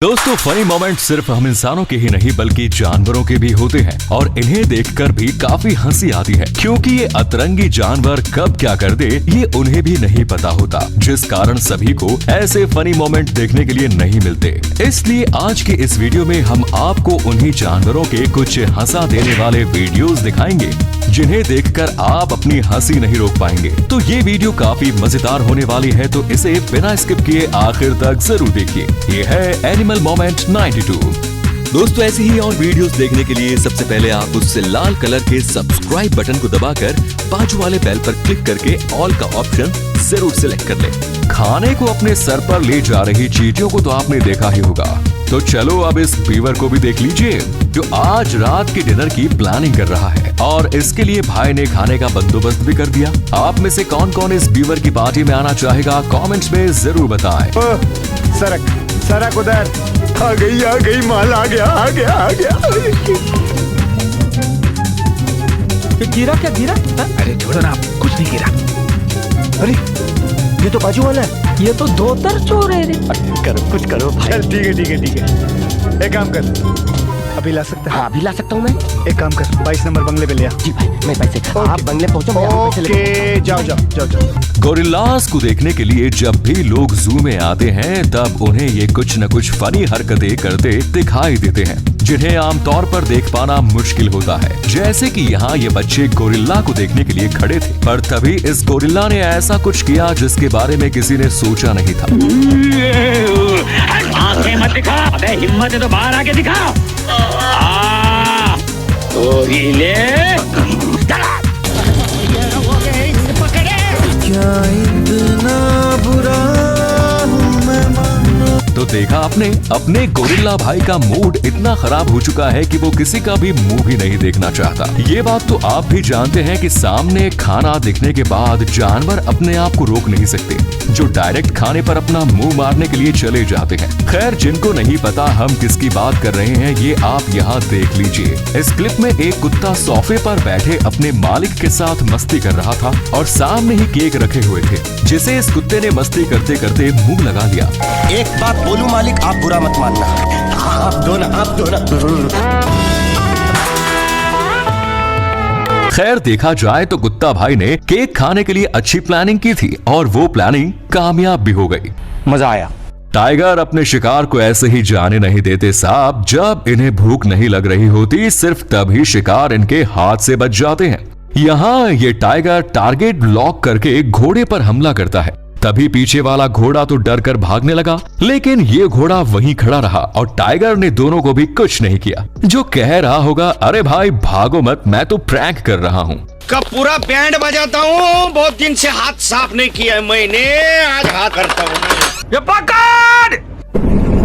दोस्तों, funny moment सिर्फ हम इंसानों के ही नहीं बल्कि जानवरों के भी होते हैं और इन्हें देखकर भी काफी हंसी आती है, क्योंकि ये अतरंगी जानवर कब क्या कर दे ये उन्हें भी नहीं पता होता, जिस कारण सभी को ऐसे फनी मोमेंट देखने के लिए नहीं मिलते। इसलिए आज के इस वीडियो में हम आपको उन्हीं जानवरों के कुछ हंसा देने वाले वीडियोस दिखाएंगे जिन्हें देखकर आप अपनी हंसी नहीं रोक पाएंगे। तो ये वीडियो काफी मजेदार होने वाली है, तो इसे बिना स्किप किए आखिर तक जरूर देखिए। ये है एनिमल मोमेंट 92। दोस्तों, ऐसी ही और वीडियोस देखने के लिए सबसे पहले आप उस लाल कलर के सब्सक्राइब बटन को दबाकर बाजू वाले बेल पर क्लिक करके ऑल का ऑप्शन जरूर सिलेक्ट कर लें। खाने को अपने सर पर ले जा रही चींटियों को तो आपने देखा ही होगा, तो चलो अब इस बीवर को भी देख लीजिए जो आज रात के डिनर की प्लानिंग कर रहा है, और इसके लिए भाई ने खाने का बंदोबस्त भी कर दिया। आप में से कौन कौन इस बीवर की पार्टी में आना चाहेगा कमेंट्स में जरूर बताएं। सरक सरक उधर, आ गई माल, आ गया। गिरा क्या गिरा? अरे छोड़ो ना, कुछ नहीं गिरा। अरे ये तो बाजू वाला है। ये तो धोतर चोर है रे। करो कुछ करो भाई। चल ठीक है। एक काम कर, अभी ला सकता है? हाँ, अभी ला सकता हूँ मैं। एक काम कर, 22 नंबर बंगले पे ले आ। जी भाई, मैं पैसे आप बंगले पहुँचो, मैं आपको पैसे लेके ओके, जाओ। गोरिल्लास को देखने के लिए जब भी लोग जू में आते हैं तब उन्हें ये कुछ न कुछ फनी हरकतें करते दिखाई देते हैं, जिन्हें आमतौर पर देख पाना मुश्किल होता है। जैसे कि यहाँ ये बच्चे गोरिल्ला को देखने के लिए खड़े थे, पर तभी इस गोरिल्ला ने ऐसा कुछ किया जिसके बारे में किसी ने सोचा नहीं था। आंखें मत दिखा, अबे हिम्मत है तो बाहर आके दिखा। गोरिल्ले क्या इतना बुरा हूँ मैं मानो। तो देखा आपने, अपने गोरिल्ला भाई का मूड इतना खराब हो चुका है कि वो किसी का भी मुंह भी नहीं देखना चाहता। ये बात तो आप भी जानते हैं कि सामने खाना दिखने के बाद जानवर अपने आप को रोक नहीं सकते, जो डायरेक्ट खाने पर अपना मुंह मारने के लिए चले जाते हैं। खैर, जिनको नहीं पता हम किसकी बात कर रहे हैं ये आप यहाँ देख लीजिए। इस क्लिप में एक कुत्ता सोफे पर बैठे अपने मालिक के साथ मस्ती कर रहा था और सामने ही केक रखे हुए थे, जिसे इस कुत्ते ने मस्ती करते करते मुंह लगा लिया। एक बात बोलूं मालिक, आप बुरा मत मानना। आप दो ना। खैर, देखा जाए तो कुत्ता भाई ने केक खाने के लिए अच्छी प्लानिंग की थी और वो प्लानिंग कामयाब भी हो गई। मजा आया। टाइगर अपने शिकार को ऐसे ही जाने नहीं देते साहब। जब इन्हें भूख नहीं लग रही होती, सिर्फ तभी शिकार इनके हाथ से बच जाते हैं। यहाँ ये टाइगर टारगेट लॉक करके घोड़े पर हमला करता है। तभी पीछे वाला घोड़ा तो डर कर भागने लगा, लेकिन ये घोड़ा वहीं खड़ा रहा और टाइगर ने दोनों को भी कुछ नहीं किया। जो कह रहा होगा, अरे भाई भागो मत, मैं तो प्रैंक कर रहा हूँ। कब पूरा बैंड बजाता हूँ, बहुत दिन से हाथ साफ नहीं किया है मैंने, आज हाथ करता हूँ। ये पकड़।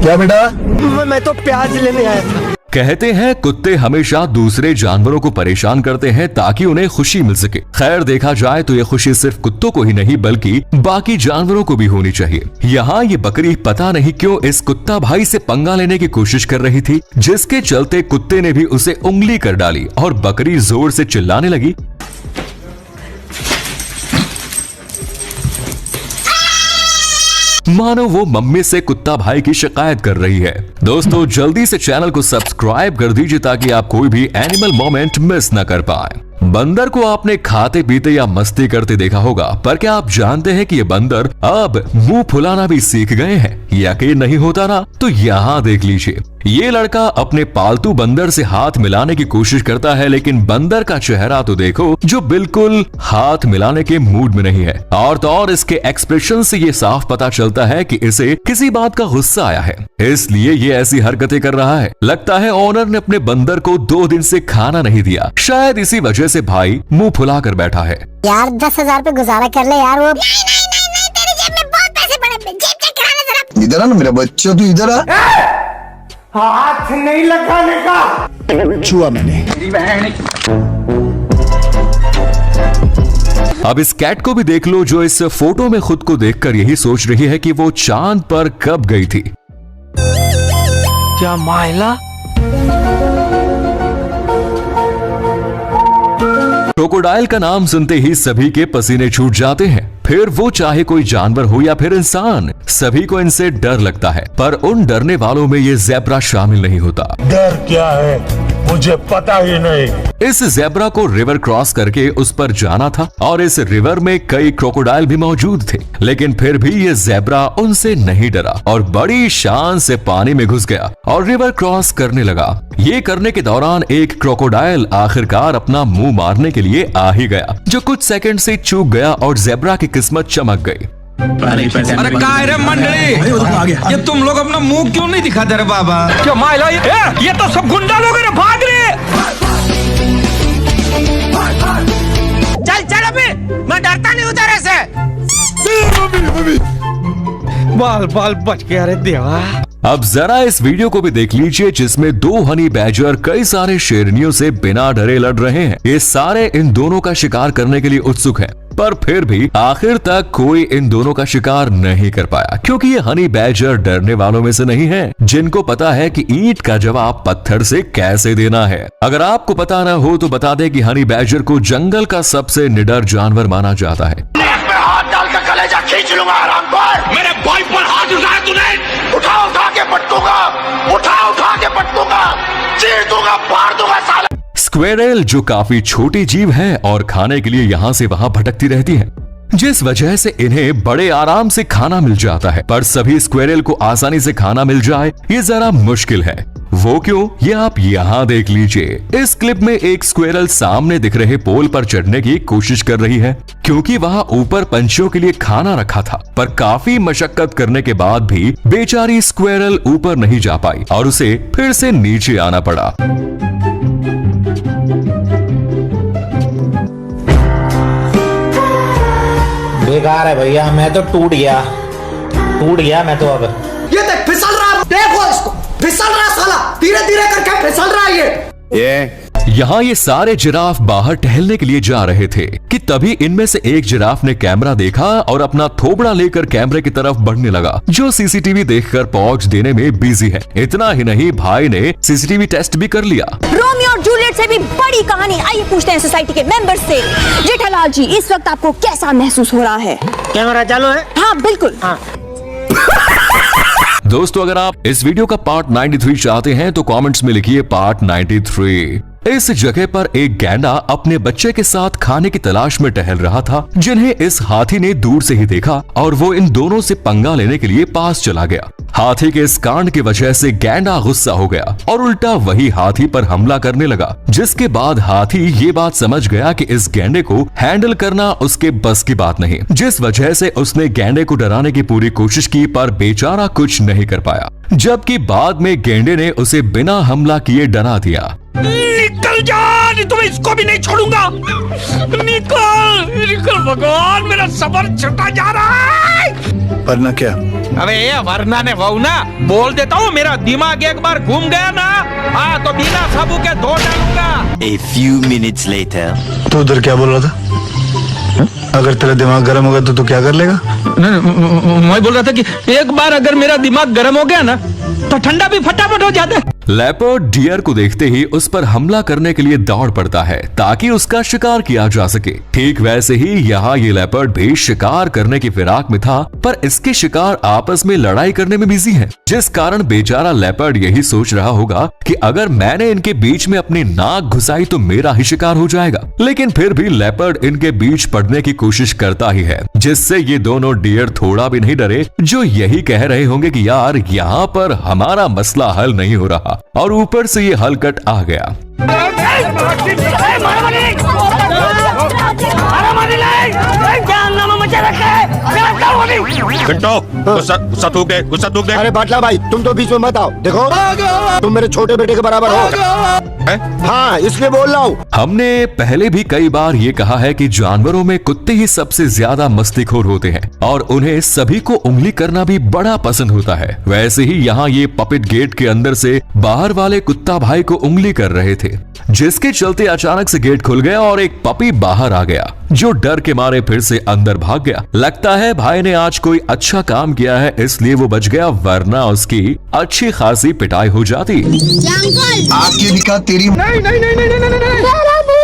क्या बेटा? मैं तो प्याज लेने आया था। कहते हैं कुत्ते हमेशा दूसरे जानवरों को परेशान करते हैं ताकि उन्हें खुशी मिल सके। खैर, देखा जाए तो ये खुशी सिर्फ कुत्तों को ही नहीं बल्कि बाकी जानवरों को भी होनी चाहिए। यहाँ ये बकरी पता नहीं क्यों इस कुत्ता भाई से पंगा लेने की कोशिश कर रही थी, जिसके चलते कुत्ते ने भी उसे उंगली कर डाली और बकरी जोर से चिल्लाने लगी। मानो वो मम्मी से कुत्ता भाई की शिकायत कर रही है। दोस्तों, जल्दी से चैनल को सब्सक्राइब कर दीजिए ताकि आप कोई भी एनिमल मोमेंट मिस न कर पाए। बंदर को आपने खाते पीते या मस्ती करते देखा होगा, पर क्या आप जानते हैं कि ये बंदर अब मुंह फुलाना भी सीख गए हैं? यकीन नहीं होता ना? तो यहाँ देख लीजिए, ये लड़का अपने पालतू बंदर से हाथ मिलाने की कोशिश करता है, लेकिन बंदर का चेहरा तो देखो, जो बिल्कुल हाथ मिलाने के मूड में नहीं है। और तो और इसके एक्सप्रेशन से ये साफ पता चलता है कि इसे किसी बात का गुस्सा आया है, इसलिए ये ऐसी हरकतें कर रहा है। लगता है ओनर ने अपने बंदर को 2 दिन से खाना नहीं दिया, शायद इसी वजह से भाई मुंह फुला कर बैठा है। यार 10,000 पे गुजारा कर ले यार। वो नहीं, तेरी जेब में बहुत पैसे पड़े, जेब चेक कराना जरा। इधर आ ना मेरा बच्चा, तू इधर आ। हाथ नहीं लगाने का। छुआ मैंने। अब इस कैट को भी देख लो, जो इस फोटो में खुद को देखकर यही सोच रही है कि वो चांद पर कब गई थी। क्या मायला? क्रोकोडाइल का नाम सुनते ही सभी के पसीने छूट जाते हैं। फिर वो चाहे कोई जानवर हो या फिर इंसान, सभी को इनसे डर लगता है। पर उन डरने वालों में ये ज़ेब्रा शामिल नहीं होता। डर क्या है मुझे पता ही नहीं। इस ज़ेब्रा को रिवर क्रॉस करके उस पर जाना था और इस रिवर में कई क्रोकोडाइल भी मौजूद थे, लेकिन फिर भी ये ज़ेब्रा उनसे नहीं डरा और बड़ी शान से पानी में घुस गया और रिवर क्रॉस करने लगा। ये करने के दौरान एक क्रोकोडाइल आखिरकार अपना मुंह मारने के लिए आ ही गया, जो कुछ सेकंड से चूक गया और ज़ेब्रा की किस्मत चमक गई। अरे काय रे मंडली, ये तुम लोग अपना मुंह क्यों नहीं दिखाते रे बाबा? क्या माइला ये तो सब गुंडा लोग रे, भाग रे। चल अभी, मैं डरता नहीं हूँ तेरे से। बाल बाल बच गया रे देवा। अब जरा इस वीडियो को भी देख लीजिए, जिसमें दो हनी बैजर कई सारे शेरनियों से बिना डरे लड़ रहे हैं। ये सारे इन दोनों का शिकार करने के लिए उत्सुक हैं, पर फिर भी आखिर तक कोई इन दोनों का शिकार नहीं कर पाया, क्योंकि ये हनी बैजर डरने वालों में से नहीं है, जिनको पता है कि ईंट का जवाब पत्थर से कैसे देना है। अगर आपको पता न हो तो बता दें कि हनी बैजर को जंगल का सबसे निडर जानवर माना जाता है। हाथ डाल कर कलेजा खींच लूंगा आराम पर। मेरे भाई पर हाथ उठाया तूने, उठा के पटकूंगा, उठा के पटकूंगा, चीर दूंगा, फाड़ दूंगा साला। स्क्वेरल जो काफी छोटी जीव है और खाने के लिए यहाँ से वहाँ भटकती रहती है, जिस वजह से इन्हें बड़े आराम से खाना मिल जाता है। पर सभी स्क्वेरल को आसानी से खाना मिल जाए ये जरा मुश्किल है। वो क्यों, ये आप यहाँ देख लीजिए। इस क्लिप में एक स्क्वेरल सामने दिख रहे पोल पर चढ़ने की कोशिश कर रही है, क्योंकि वहाँ ऊपर पंछियों के लिए खाना रखा था। पर काफी मशक्कत करने के बाद भी बेचारी स्क्वेरल ऊपर नहीं जा पाई और उसे फिर से नीचे आना पड़ा। बेकार है भैया, मैं तो टूट गया मैं तो। अब ये देख फिसल रहा, देखो इसको, फिसल रहा साला, धीरे धीरे करके फिसल रहा है यहाँ ये सारे जिराफ बाहर टहलने के लिए जा रहे थे कि तभी इनमें से एक जिराफ ने कैमरा देखा और अपना थोबड़ा लेकर कैमरे की तरफ बढ़ने लगा, जो सीसीटीवी देखकर पहुंच देने में बिजी है। इतना ही नहीं, भाई ने सीसीटीवी टेस्ट भी कर लिया। रोमियो और जूलियट से भी बड़ी कहानी, आइए पूछते हैं सोसाइटी के मेंबर से। जेठालाल जी, इस वक्त आपको कैसा महसूस हो रहा है? कैमरा चालू है? हाँ बिल्कुल। दोस्तों, अगर आप इस वीडियो का पार्ट 93 चाहते हैं तो कमेंट्स में लिखिए पार्ट 93। इस जगह पर एक गैंडा अपने बच्चे के साथ खाने की तलाश में टहल रहा था, जिन्हें इस हाथी ने दूर से ही देखा और वो इन दोनों से पंगा लेने के लिए पास चला गया। हाथी के इस कांड की वजह से गैंडा गुस्सा हो गया और उल्टा वही हाथी पर हमला करने लगा, जिसके बाद हाथी ये बात समझ गया कि इस गैंडे को हैंडल करना उसके बस की बात नहीं, जिस वजह से उसने गैंडे को डराने की पूरी कोशिश की, पर बेचारा कुछ नहीं कर पाया। जबकि बाद में गैंडे ने उसे बिना हमला किए डरा दिया। निकल जा, तुम्हें इसको भी नहीं छोड़ूंगा। निकल भगवान, मेरा सबर छुटा जा रहा है। वरना क्या? अबे ये वरना ने वो ना बोल देता हूँ, मेरा दिमाग एक बार घूम गया ना, हाँ तो बिना साबु के धो डालूंगा। A few minutes later. तो उधर क्या बोल रहा था? अगर तेरा दिमाग गर्म होगा तो तू क्या कर लेगा? मैं बोल रहा था कि एक बार अगर मेरा दिमाग गर्म हो गया ना तो ठंडा भी फटाफट हो जाता है। लेपर्ड डियर को देखते ही उस पर हमला करने के लिए दौड़ पड़ता है ताकि उसका शिकार किया जा सके। ठीक वैसे ही यहाँ ये लेपर्ड भी शिकार करने की फिराक में था, पर इसके शिकार आपस में लड़ाई करने में बिजी हैं, जिस कारण बेचारा लेपर्ड यही सोच रहा होगा कि अगर मैंने इनके बीच में अपनी नाक घुसाई तो मेरा ही शिकार हो जाएगा। लेकिन फिर भी लेपर्ड इनके बीच पड़ने की कोशिश करता ही है, जिससे ये दोनों डियर थोड़ा भी नहीं डरे, जो यही कह रहे होंगे कि यार यहाँ पर हमारा मसला हल नहीं हो रहा, और ऊपर से ये हलकट आ गया। अरे बाटला भाई, तुम तो बीच में मत आओ। देखो तुम मेरे छोटे बेटे के बराबर हो। हाँ, इसलिए बोल रहा हूँ। हमने पहले भी कई बार ये कहा है कि जानवरों में कुत्ते ही सबसे ज्यादा मस्तीखोर होते हैं और उन्हें सभी को उंगली करना भी बड़ा पसंद होता है। वैसे ही यहाँ ये पपिट गेट के अंदर से बाहर वाले कुत्ता भाई को उंगली कर रहे थे, जिसके चलते अचानक से गेट खुल गया और एक पपी बाहर आ गया, जो डर के मारे फिर से अंदर भाग गया। लगता है भाई ने आज कोई अच्छा काम किया है, इसलिए वो बच गया, वरना उसकी अच्छी खासी पिटाई हो जाती। नहीं,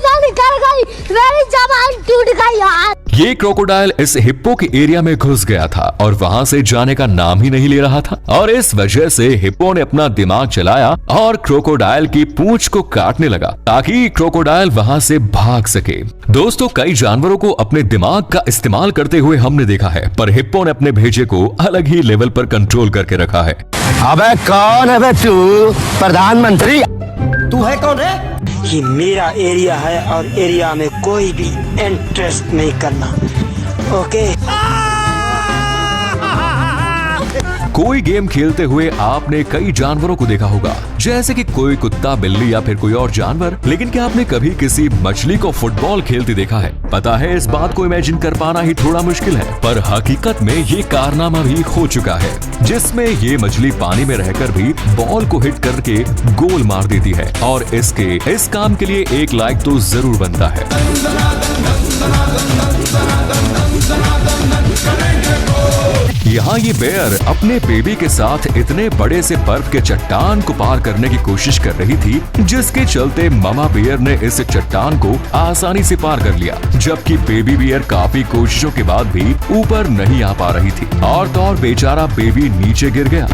मेरी जबान टूट गई यार। ये क्रोकोडाइल इस हिप्पो के एरिया में घुस गया था और वहां से जाने का नाम ही नहीं ले रहा था और इस वजह से हिप्पो ने अपना दिमाग चलाया और क्रोकोडाइल की पूंछ को काटने लगा ताकि क्रोकोडाइल वहां से भाग सके। दोस्तों, कई जानवरों को अपने दिमाग का इस्तेमाल करते हुए हमने देखा है, पर हिप्पो ने अपने भेजे को अलग ही लेवल पर कंट्रोल करके रखा है। अबे कौन है बे तू? प्रधानमंत्री? तू है कौन रे? ये मेरा एरिया है और एरिया में कोई भी इंटरेस्ट नहीं करना, ओके? कोई गेम खेलते हुए आपने कई जानवरों को देखा होगा, जैसे कि कोई कुत्ता, बिल्ली या फिर कोई और जानवर, लेकिन क्या आपने कभी किसी मछली को फुटबॉल खेलते देखा है? पता है, इस बात को इमेजिन कर पाना ही थोड़ा मुश्किल है, पर हकीकत में ये कारनामा भी हो चुका है, जिसमें ये मछली पानी में रहकर भी बॉल को हिट करके गोल मार देती है और इसके इस काम के लिए एक लाइक तो जरूर बनता है। यहाँ ये बेयर अपने बेबी के साथ इतने बड़े से बर्फ के चट्टान को पार करने की कोशिश कर रही थी, जिसके चलते मामा बेयर ने इस चट्टान को आसानी से पार कर लिया, जबकि बेबी बेयर काफी कोशिशों के बाद भी ऊपर नहीं आ पा रही थी और तो और बेचारा बेबी नीचे गिर गया।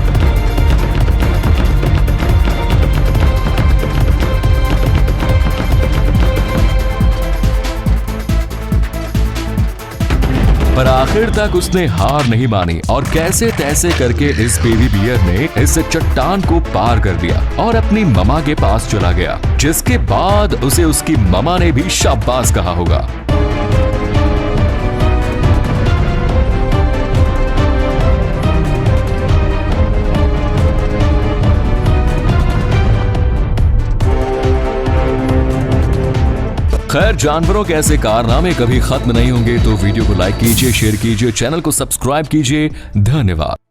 पर आखिर तक उसने हार नहीं मानी और कैसे तैसे करके इस बेबी बियर ने इस चट्टान को पार कर दिया और अपनी ममा के पास चला गया, जिसके बाद उसे उसकी ममा ने भी शाबाश कहा होगा। खैर, जानवरों के ऐसे कारनामे कभी खत्म नहीं होंगे, तो वीडियो को लाइक कीजिए, शेयर कीजिए, चैनल को सब्सक्राइब कीजिए। धन्यवाद।